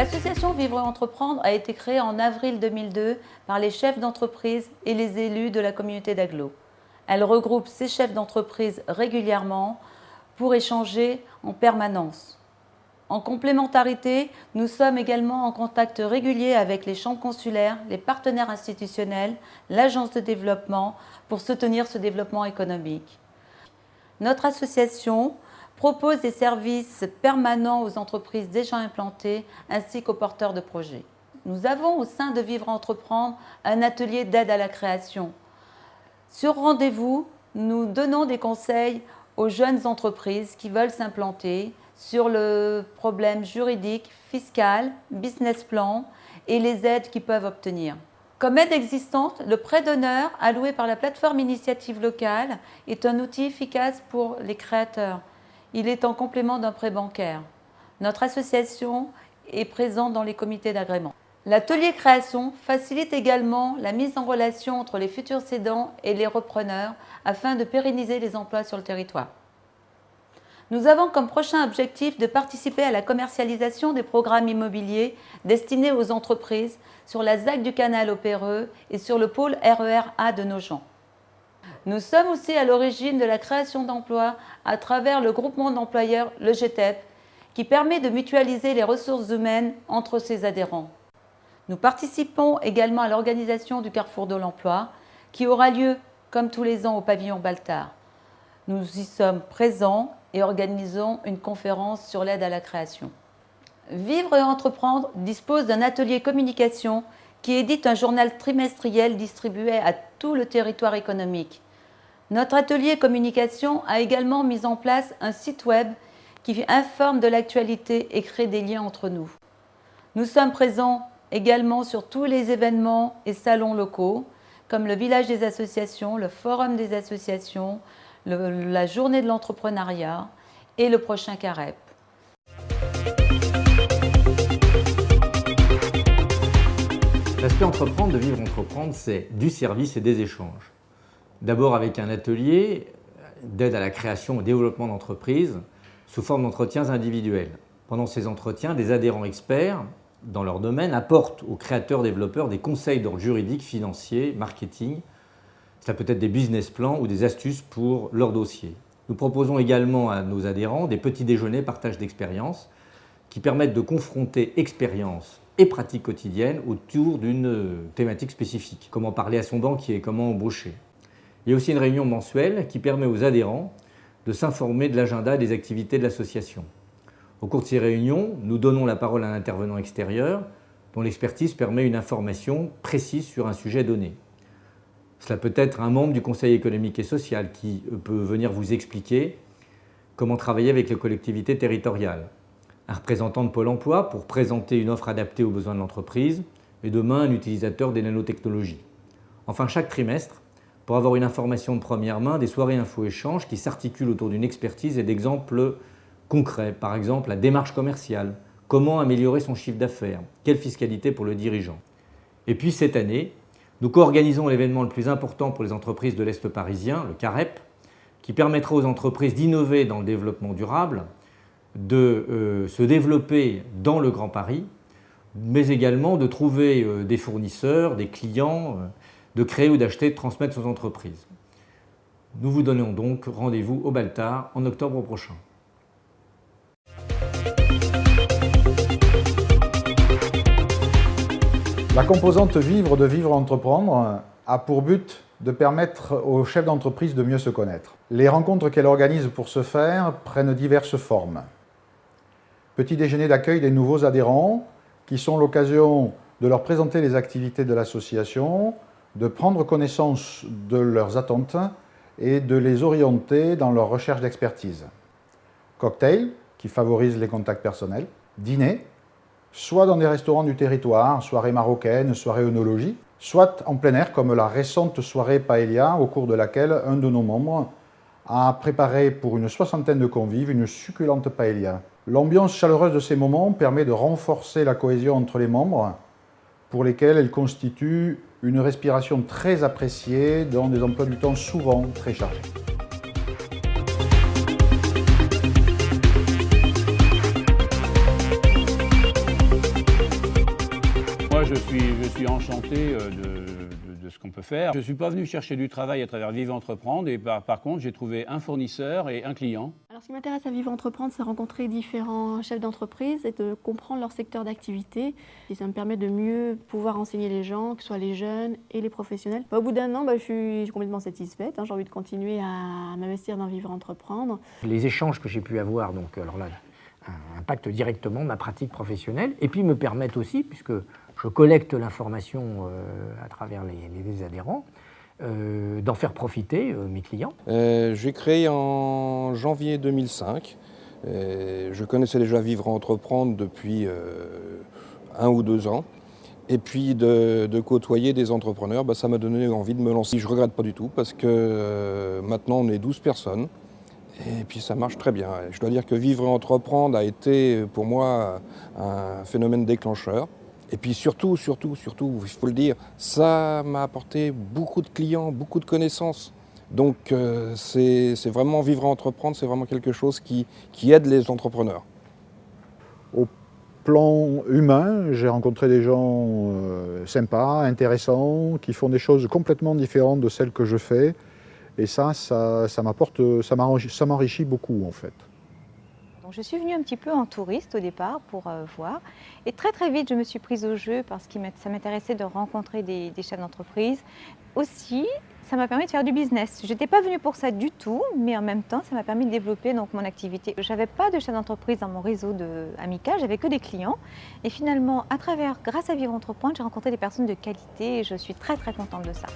L'association Vivre et Entreprendre a été créée en avril 2002 par les chefs d'entreprise et les élus de la communauté d'agglo. Elle regroupe ces chefs d'entreprise régulièrement pour échanger en permanence. En complémentarité, nous sommes également en contact régulier avec les chambres consulaires, les partenaires institutionnels, l'agence de développement pour soutenir ce développement économique. Notre association propose des services permanents aux entreprises déjà implantées ainsi qu'aux porteurs de projets. Nous avons au sein de Vivre et Entreprendre un atelier d'aide à la création. Sur rendez-vous, nous donnons des conseils aux jeunes entreprises qui veulent s'implanter sur le problème juridique, fiscal, business plan et les aides qu'ils peuvent obtenir. Comme aide existante, le prêt d'honneur alloué par la plateforme Initiative Locale est un outil efficace pour les créateurs. Il est en complément d'un prêt bancaire. Notre association est présente dans les comités d'agrément. L'atelier création facilite également la mise en relation entre les futurs cédants et les repreneurs afin de pérenniser les emplois sur le territoire. Nous avons comme prochain objectif de participer à la commercialisation des programmes immobiliers destinés aux entreprises sur la ZAC du Canal au Perreux et sur le pôle RER-A de Nogent. Nous sommes aussi à l'origine de la création d'emplois à travers le groupement d'employeurs, le GTEP, qui permet de mutualiser les ressources humaines entre ses adhérents. Nous participons également à l'organisation du Carrefour de l'Emploi, qui aura lieu, comme tous les ans, au pavillon Baltard. Nous y sommes présents et organisons une conférence sur l'aide à la création. Vivre et Entreprendre dispose d'un atelier communication qui édite un journal trimestriel distribué à tout le territoire économique. Notre atelier communication a également mis en place un site web qui informe de l'actualité et crée des liens entre nous. Nous sommes présents également sur tous les événements et salons locaux, comme le Village des associations, le Forum des associations, la Journée de l'entrepreneuriat et le prochain CAREP. L'aspect entreprendre de Vivre Entreprendre, c'est du service et des échanges. D'abord avec un atelier d'aide à la création et au développement d'entreprises sous forme d'entretiens individuels. Pendant ces entretiens, des adhérents experts dans leur domaine apportent aux créateurs-développeurs des conseils d'ordre juridique, financier, marketing. Cela peut être des business plans ou des astuces pour leur dossier. Nous proposons également à nos adhérents des petits déjeuners partage d'expériences qui permettent de confronter expérience et pratiques quotidiennes autour d'une thématique spécifique. Comment parler à son banquier, comment embaucher. Il y a aussi une réunion mensuelle qui permet aux adhérents de s'informer de l'agenda et des activités de l'association. Au cours de ces réunions, nous donnons la parole à un intervenant extérieur dont l'expertise permet une information précise sur un sujet donné. Cela peut être un membre du Conseil économique et social qui peut venir vous expliquer comment travailler avec les collectivités territoriales. Un représentant de Pôle emploi pour présenter une offre adaptée aux besoins de l'entreprise et demain un utilisateur des nanotechnologies. Enfin, chaque trimestre, pour avoir une information de première main, des soirées info-échanges qui s'articulent autour d'une expertise et d'exemples concrets. Par exemple, la démarche commerciale, comment améliorer son chiffre d'affaires, quelle fiscalité pour le dirigeant. Et puis cette année, nous co-organisons l'événement le plus important pour les entreprises de l'Est parisien, le CAREP, qui permettra aux entreprises d'innover dans le développement durable, de se développer dans le Grand Paris, mais également de trouver des fournisseurs, des clients, de créer ou d'acheter, de transmettre son entreprise. Nous vous donnons donc rendez-vous au Baltard en octobre prochain. La composante Vivre de Vivre et Entreprendre a pour but de permettre aux chefs d'entreprise de mieux se connaître. Les rencontres qu'elle organise pour ce faire prennent diverses formes. Petit déjeuner d'accueil des nouveaux adhérents, qui sont l'occasion de leur présenter les activités de l'association, de prendre connaissance de leurs attentes et de les orienter dans leur recherche d'expertise. Cocktail, qui favorise les contacts personnels. Dîner, soit dans des restaurants du territoire, soirée marocaine, soirée œnologie, soit en plein air comme la récente soirée paella au cours de laquelle un de nos membres a préparé pour une 60aine de convives une succulente paella. L'ambiance chaleureuse de ces moments permet de renforcer la cohésion entre les membres, pour lesquels elle constitue une respiration très appréciée dans des emplois du temps souvent très chargés. je suis enchanté de ce qu'on peut faire. Je ne suis pas venu chercher du travail à travers Vivre Entreprendre et par contre, j'ai trouvé un fournisseur et un client. Alors, ce qui m'intéresse à Vivre Entreprendre, c'est rencontrer différents chefs d'entreprise et de comprendre leur secteur d'activité. Et ça me permet de mieux pouvoir enseigner les gens, que ce soit les jeunes et les professionnels. Au bout d'un an, je suis complètement satisfaite. J'ai envie de continuer à m'investir dans Vivre Entreprendre. Les échanges que j'ai pu avoir, donc, alors là, impactent directement ma pratique professionnelle et puis me permettent aussi, puisque je collecte l'information à travers les adhérents, d'en faire profiter mes clients. J'ai créé en janvier 2005. Je connaissais déjà Vivre Entreprendre depuis 1 ou 2 ans. Et puis de côtoyer des entrepreneurs, ça m'a donné envie de me lancer. Je ne regrette pas du tout parce que maintenant on est 12 personnes. Et puis ça marche très bien. Je dois dire que Vivre et Entreprendre a été pour moi un phénomène déclencheur. Et puis surtout, il faut le dire, ça m'a apporté beaucoup de clients, beaucoup de connaissances. Donc c'est vraiment Vivre et Entreprendre, c'est vraiment quelque chose qui aide les entrepreneurs. Au plan humain, j'ai rencontré des gens sympas, intéressants, qui font des choses complètement différentes de celles que je fais. Et ça m'enrichit beaucoup en fait. Donc, je suis venue un petit peu en touriste au départ pour voir. Et très vite, je me suis prise au jeu parce que ça m'intéressait de rencontrer des chefs d'entreprise. Aussi, ça m'a permis de faire du business. Je n'étais pas venue pour ça du tout, mais en même temps, ça m'a permis de développer donc, mon activité. Je n'avais pas de chef d'entreprise dans mon réseau amical, j'avais que des clients. Et finalement, grâce à Vivre Entreprendre, j'ai rencontré des personnes de qualité et je suis très contente de ça.